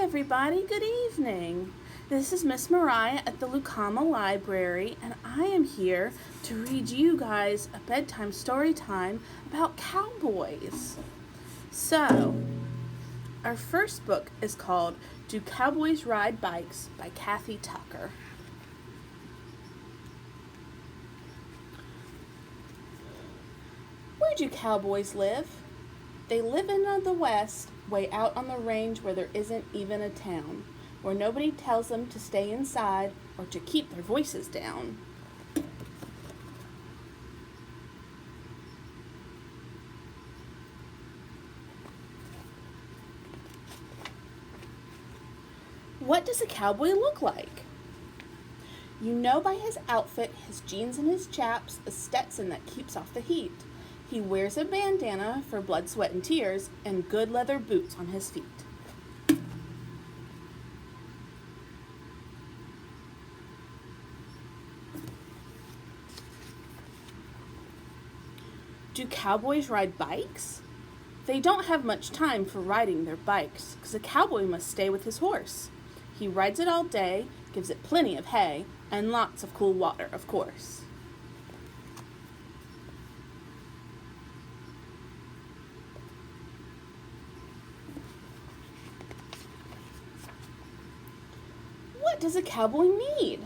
everybody, good evening. This is Miss Mariah at the Lucama Library, and I am here to read you guys a bedtime story time about cowboys. So, our first book is called Do Cowboys Ride Bikes by Kathy Tucker. Where do cowboys live? They live in the West, way out on the range where there isn't even a town, where nobody tells them to stay inside or to keep their voices down. What does a cowboy look like? You know by his outfit, his jeans and his chaps, a Stetson that keeps off the heat. He wears a bandana for blood, sweat, and tears, and good leather boots on his feet. Do cowboys ride bikes? They don't have much time for riding their bikes, because a cowboy must stay with his horse. He rides it all day, gives it plenty of hay, and lots of cool water, of course. What does a cowboy need?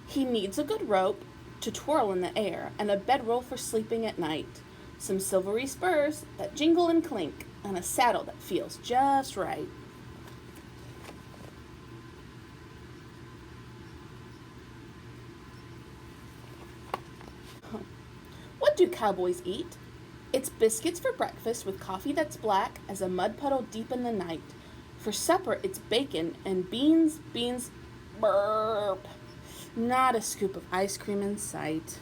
He needs a good rope to twirl in the air and a bedroll for sleeping at night, some silvery spurs that jingle and clink, and a saddle that feels just right. What do cowboys eat? It's biscuits for breakfast with coffee that's black as a mud puddle deep in the night. For supper, it's bacon and beans, burp. Not a scoop of ice cream in sight.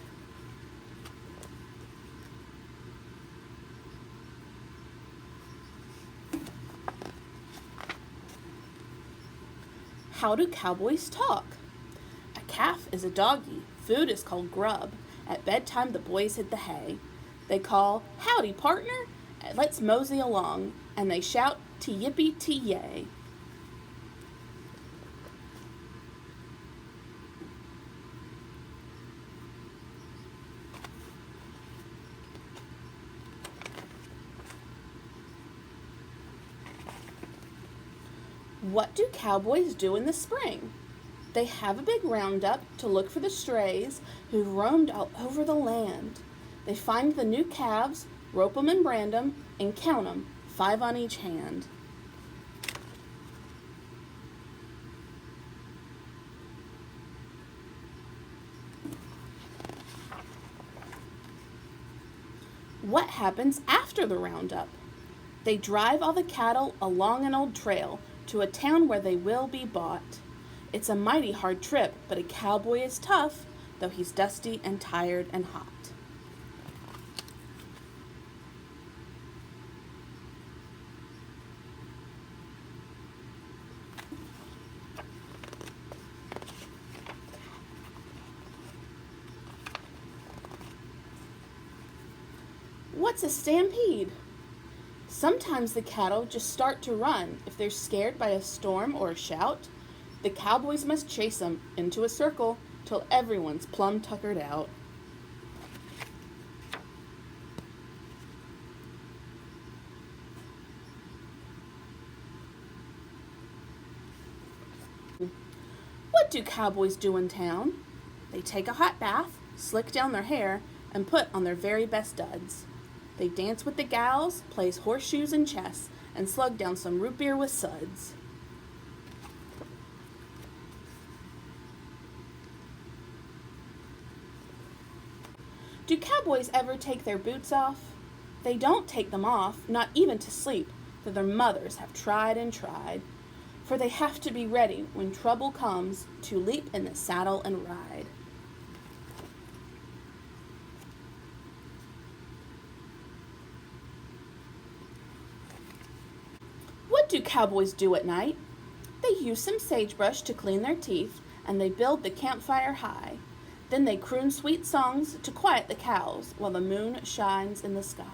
How do cowboys talk? A calf is a doggy. Food is called grub. At bedtime, the boys hit the hay. They call, "Howdy, partner," and "Let's mosey along," and they shout, "T-yippee, T-yay." What do cowboys do in the spring? They have a big roundup to look for the strays who've roamed all over the land. They find the new calves, rope 'em and brand 'em, and count 'em, 5 on each hand. What happens after the roundup? They drive all the cattle along an old trail to a town where they will be bought. It's a mighty hard trip, but a cowboy is tough, though he's dusty and tired and hot. What's a stampede? Sometimes the cattle just start to run if they're scared by a storm or a shout. The cowboys must chase them into a circle till everyone's plumb tuckered out. What do cowboys do in town? They take a hot bath, slick down their hair, and put on their very best duds. They dance with the gals, plays horseshoes and chess, and slug down some root beer with suds. Do cowboys ever take their boots off? They don't take them off, not even to sleep, though their mothers have tried and tried. For they have to be ready when trouble comes to leap in the saddle and ride. What do cowboys do at night? They use some sagebrush to clean their teeth, and they build the campfire high. Then they croon sweet songs to quiet the cows while the moon shines in the sky.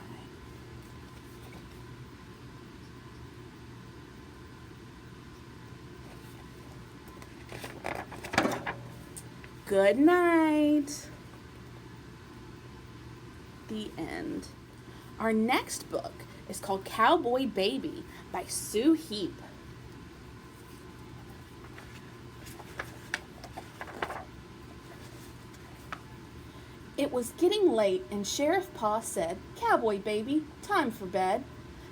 Good night. The end. Our next book is called Cowboy Baby by Sue Heap. It was getting late and Sheriff Pa said, "Cowboy Baby, time for bed."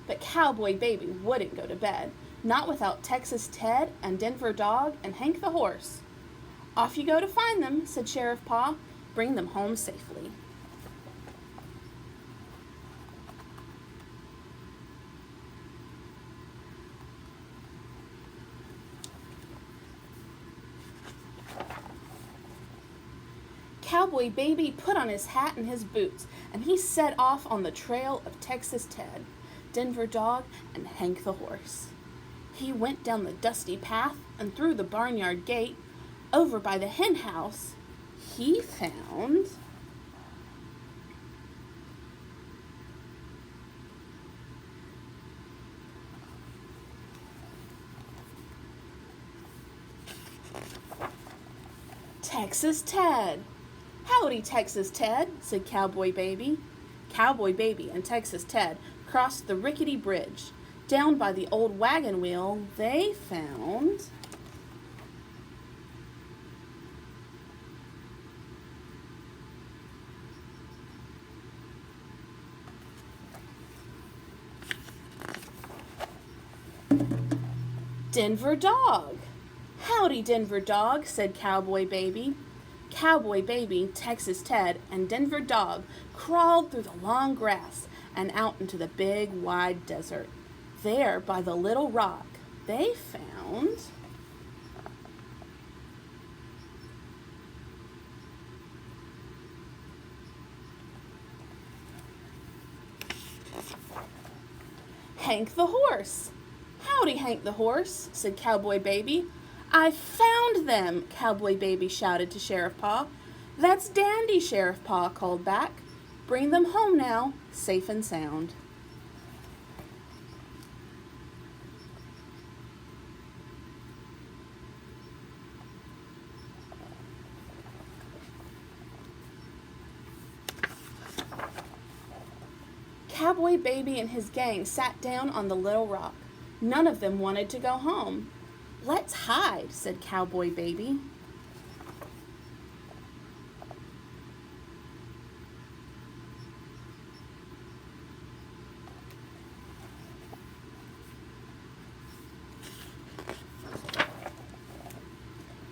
But Cowboy Baby wouldn't go to bed, not without Texas Ted and Denver Dog and Hank the Horse. "Off you go to find them," said Sheriff Pa. "Bring them home safely." Cowboy Baby put on his hat and his boots, and he set off on the trail of Texas Ted, Denver Dog, and Hank the Horse. He went down the dusty path and through the barnyard gate. Over by the hen house, he found Texas Ted. "Howdy, Texas Ted," said Cowboy Baby. Cowboy Baby and Texas Ted crossed the rickety bridge. Down by the old wagon wheel, they found Denver Dog. "Howdy, Denver Dog," said Cowboy Baby. Cowboy Baby, Texas Ted, and Denver Dog crawled through the long grass and out into the big, wide desert. There, by the little rock, they found Hank the Horse. "Howdy, Hank the Horse," said Cowboy Baby. "I found them," Cowboy Baby shouted to Sheriff Pa. "That's dandy," Sheriff Pa called back. "Bring them home now, safe and sound." Cowboy Baby and his gang sat down on the little rock. None of them wanted to go home. "Let's hide," said Cowboy Baby.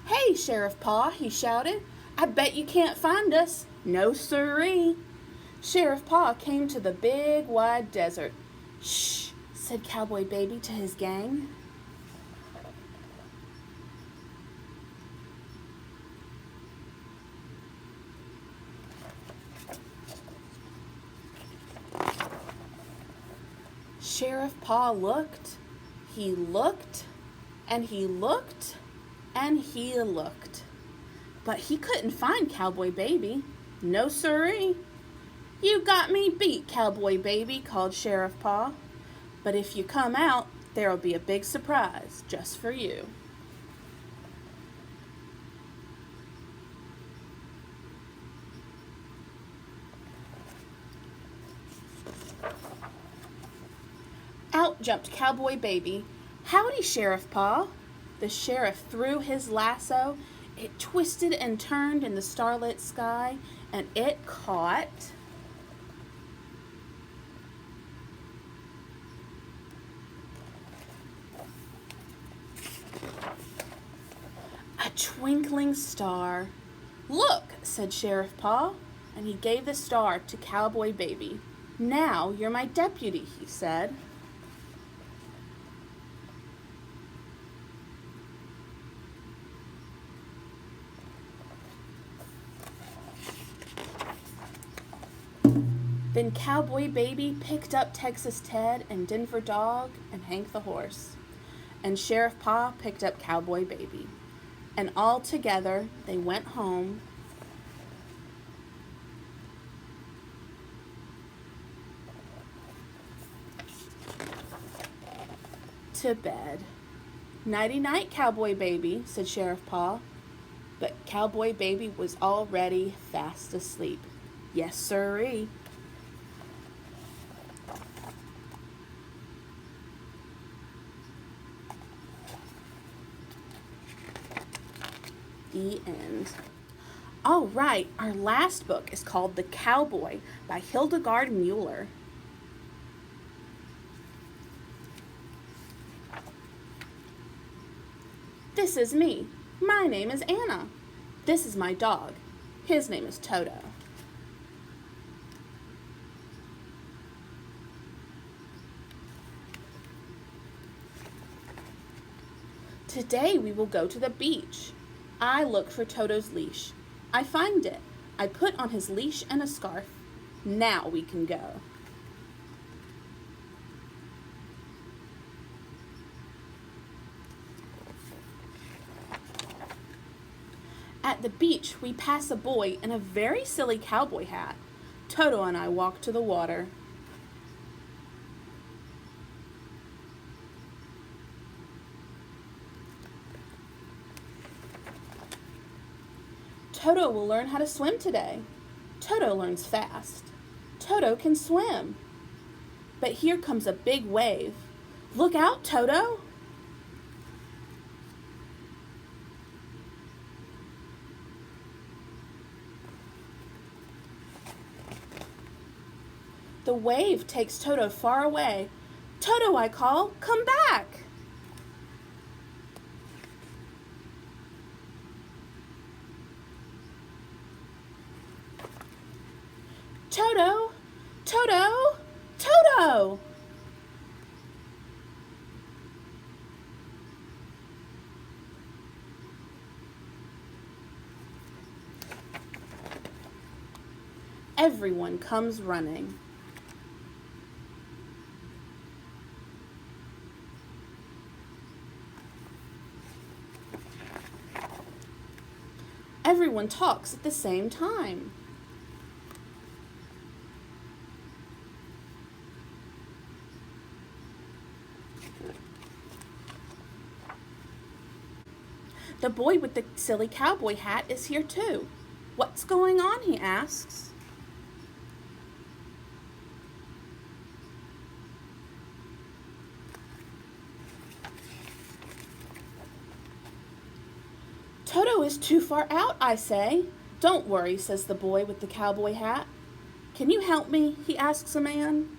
"Hey, Sheriff Pa," he shouted. "I bet you can't find us." "No siree." Sheriff Pa came to the big, wide desert. "Shh," said Cowboy Baby to his gang. Sheriff Pa looked, he looked, and he looked, and he looked. But he couldn't find Cowboy Baby. No siree. "You got me beat, Cowboy Baby," called Sheriff Pa. "But if you come out, there'll be a big surprise just for you." Out jumped Cowboy Baby. "Howdy, Sheriff Pa." The sheriff threw his lasso. It twisted and turned in the starlit sky, and it caught a twinkling star. "Look," said Sheriff Pa, and he gave the star to Cowboy Baby. "Now you're my deputy," he said. Then Cowboy Baby picked up Texas Ted and Denver Dog and Hank the Horse. And Sheriff Pa picked up Cowboy Baby. And all together they went home to bed. "Nighty-night, Cowboy Baby," said Sheriff Pa. But Cowboy Baby was already fast asleep. Yes, sirree. The end. All right, our last book is called The Cowboy by Hildegard Mueller. This is me. My name is Anna. This is my dog. His name is Toto. Today we will go to the beach. I look for Toto's leash. I find it. I put on his leash and a scarf. Now we can go. At the beach, we pass a boy in a very silly cowboy hat. Toto and I walk to the water. Toto will learn how to swim today. Toto learns fast. Toto can swim. But here comes a big wave. Look out, Toto! The wave takes Toto far away. Toto, I call, come back! Toto! Toto! Toto! Everyone comes running. Everyone talks at the same time. The boy with the silly cowboy hat is here too. What's going on, he asks. Toto is too far out, I say. Don't worry, says the boy with the cowboy hat. Can you help me? He asks a man.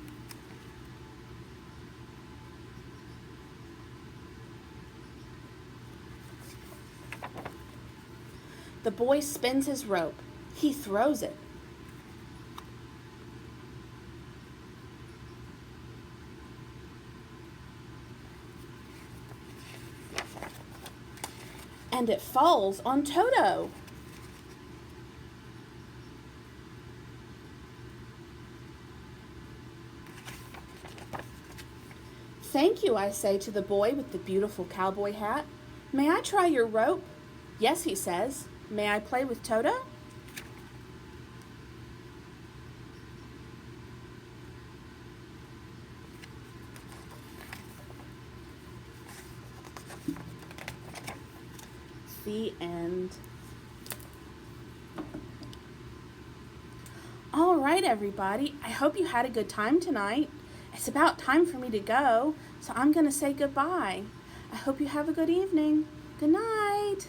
The boy spins his rope. He throws it. And it falls on Toto. Thank you, I say to the boy with the beautiful cowboy hat. May I try your rope? Yes, he says. May I play with Toto? The end. All right, everybody. I hope you had a good time tonight. It's about time for me to go, so I'm going to say goodbye. I hope you have a good evening. Good night.